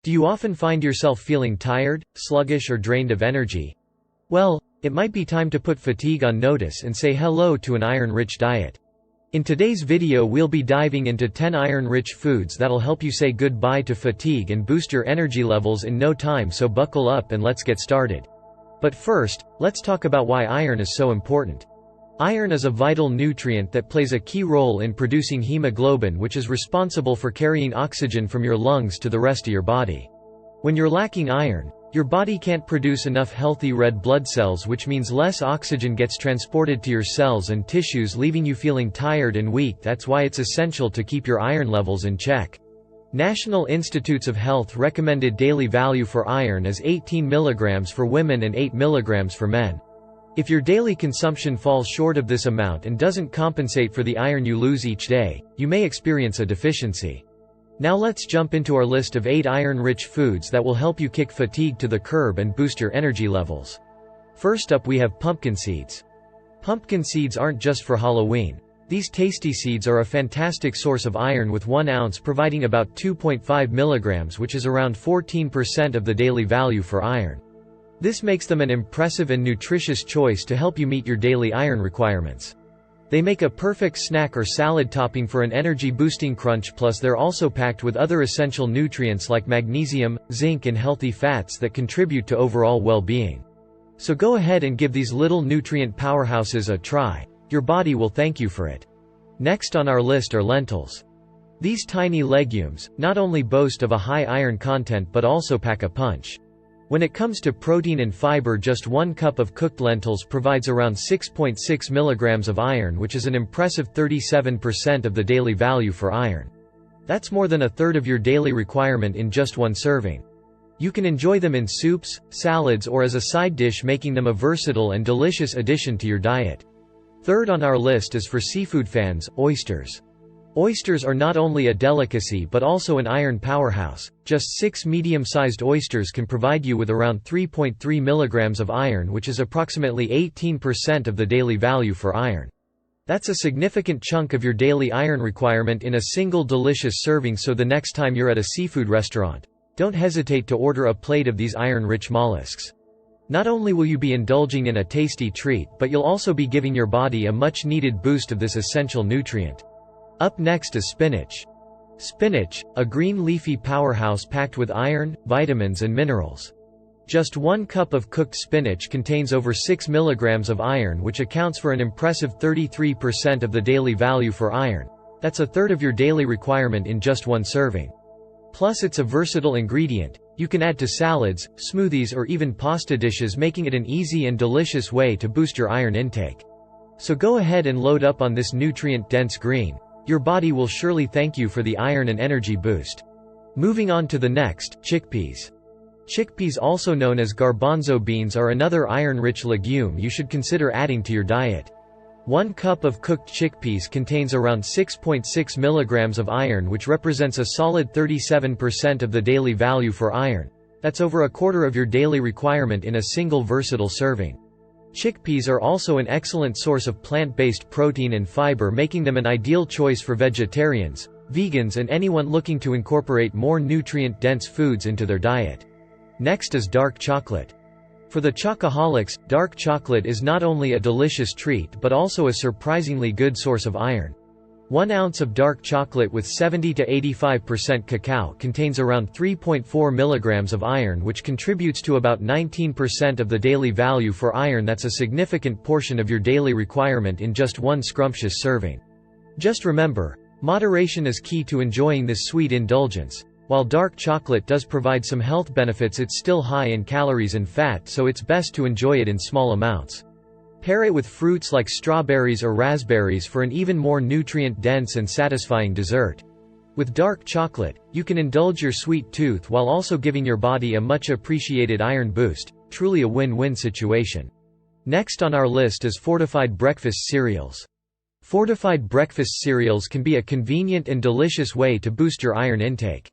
Do you often find yourself feeling tired, sluggish or drained of energy? Well, it might be time to put fatigue on notice and say hello to an iron-rich diet. In today's video we'll be diving into 10 iron-rich foods that'll help you say goodbye to fatigue and boost your energy levels in no time, so buckle up and let's get started. But first, let's talk about why iron is so important. Iron is a vital nutrient that plays a key role in producing hemoglobin, which is responsible for carrying oxygen from your lungs to the rest of your body. When you're lacking iron, your body can't produce enough healthy red blood cells, which means less oxygen gets transported to your cells and tissues, leaving you feeling tired and weak. That's why it's essential to keep your iron levels in check. National Institutes of Health recommended daily value for iron is 18 mg for women and 8 mg for men. If your daily consumption falls short of this amount and doesn't compensate for the iron you lose each day, you may experience a deficiency. Now let's jump into our list of 8 iron-rich foods that will help you kick fatigue to the curb and boost your energy levels. First up, we have pumpkin seeds. Pumpkin seeds aren't just for Halloween. These tasty seeds are a fantastic source of iron, with 1 ounce providing about 2.5 mg, which is around 14% of the daily value for iron. This makes them an impressive and nutritious choice to help you meet your daily iron requirements. They make a perfect snack or salad topping for an energy-boosting crunch, plus they're also packed with other essential nutrients like magnesium, zinc and healthy fats that contribute to overall well-being. So go ahead and give these little nutrient powerhouses a try. Your body will thank you for it. Next on our list are lentils. These tiny legumes not only boast of a high iron content but also pack a punch. When it comes to protein and fiber, just 1 cup of cooked lentils provides around 6.6 mg of iron, which is an impressive 37% of the daily value for iron. That's more than a third of your daily requirement in just 1 serving. You can enjoy them in soups, salads or as a side dish, making them a versatile and delicious addition to your diet. Third on our list is for seafood fans, oysters. Oysters are not only a delicacy but also an iron powerhouse. Just 6 medium-sized oysters can provide you with around 3.3 mg of iron, which is approximately 18% of the daily value for iron. That's a significant chunk of your daily iron requirement in a single delicious serving, so the next time you're at a seafood restaurant, don't hesitate to order a plate of these iron-rich mollusks. Not only will you be indulging in a tasty treat, but you'll also be giving your body a much-needed boost of this essential nutrient. Up next is spinach. Spinach, a green leafy powerhouse packed with iron, vitamins and minerals. Just 1 cup of cooked spinach contains over 6 mg of iron, which accounts for an impressive 33% of the daily value for iron. That's a third of your daily requirement in just 1 serving. Plus it's a versatile ingredient. You can add to salads, smoothies or even pasta dishes, making it an easy and delicious way to boost your iron intake. So go ahead and load up on this nutrient-dense green. Your body will surely thank you for the iron and energy boost. Moving on to the next, chickpeas. Chickpeas, also known as garbanzo beans, are another iron-rich legume you should consider adding to your diet. 1 cup of cooked chickpeas contains around 6.6 mg of iron, which represents a solid 37% of the daily value for iron. That's over a quarter of your daily requirement in a single versatile serving. Chickpeas are also an excellent source of plant-based protein and fiber, making them an ideal choice for vegetarians, vegans and anyone looking to incorporate more nutrient-dense foods into their diet. Next is dark chocolate. For the chocoholics, dark chocolate is not only a delicious treat but also a surprisingly good source of iron. 1 ounce of dark chocolate with 70 to 85% cacao contains around 3.4 mg of iron, which contributes to about 19% of the daily value for iron. That's a significant portion of your daily requirement in just 1 scrumptious serving. Just remember, moderation is key to enjoying this sweet indulgence. While dark chocolate does provide some health benefits, it's still high in calories and fat, so it's best to enjoy it in small amounts. Pair it with fruits like strawberries or raspberries for an even more nutrient-dense and satisfying dessert. With dark chocolate, you can indulge your sweet tooth while also giving your body a much-appreciated iron boost. Truly a win-win situation. Next on our list is fortified breakfast cereals. Fortified breakfast cereals can be a convenient and delicious way to boost your iron intake.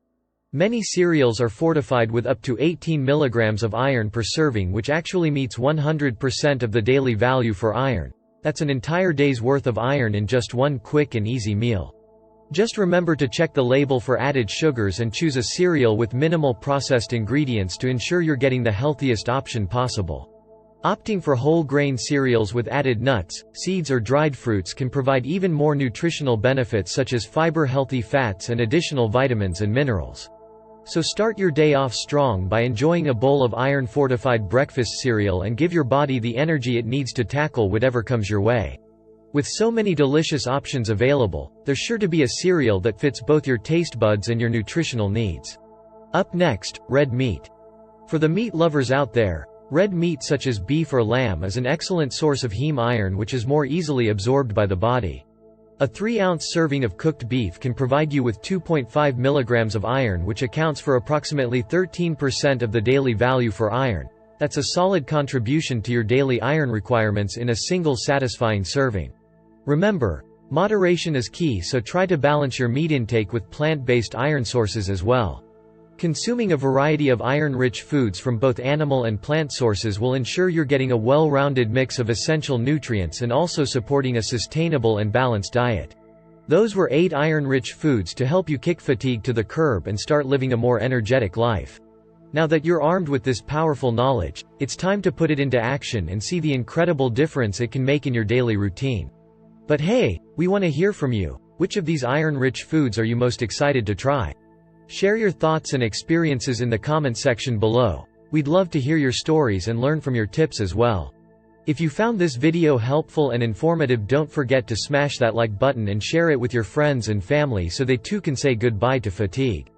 Many cereals are fortified with up to 18 mg of iron per serving, which actually meets 100% of the daily value for iron. That's an entire day's worth of iron in just 1 quick and easy meal. Just remember to check the label for added sugars and choose a cereal with minimal processed ingredients to ensure you're getting the healthiest option possible. Opting for whole grain cereals with added nuts, seeds or dried fruits can provide even more nutritional benefits such as fiber-healthy fats and additional vitamins and minerals. So start your day off strong by enjoying a bowl of iron-fortified breakfast cereal and give your body the energy it needs to tackle whatever comes your way. With so many delicious options available, there's sure to be a cereal that fits both your taste buds and your nutritional needs. Up next, red meat. For the meat lovers out there, red meat such as beef or lamb is an excellent source of heme iron which is more easily absorbed by the body. A 3-ounce serving of cooked beef can provide you with 2.5 milligrams of iron, which accounts for approximately 13% of the daily value for iron. That's a solid contribution to your daily iron requirements in a single satisfying serving. Remember, moderation is key, so try to balance your meat intake with plant-based iron sources as well. Consuming a variety of iron-rich foods from both animal and plant sources will ensure you're getting a well-rounded mix of essential nutrients and also supporting a sustainable and balanced diet. Those were 8 iron-rich foods to help you kick fatigue to the curb and start living a more energetic life. Now that you're armed with this powerful knowledge, it's time to put it into action and see the incredible difference it can make in your daily routine. But hey, we want to hear from you. Which of these iron-rich foods are you most excited to try? Share your thoughts and experiences in the comment section below. We'd love to hear your stories and learn from your tips as well. If you found this video helpful and informative, don't forget to smash that like button and share it with your friends and family so they too can say goodbye to fatigue.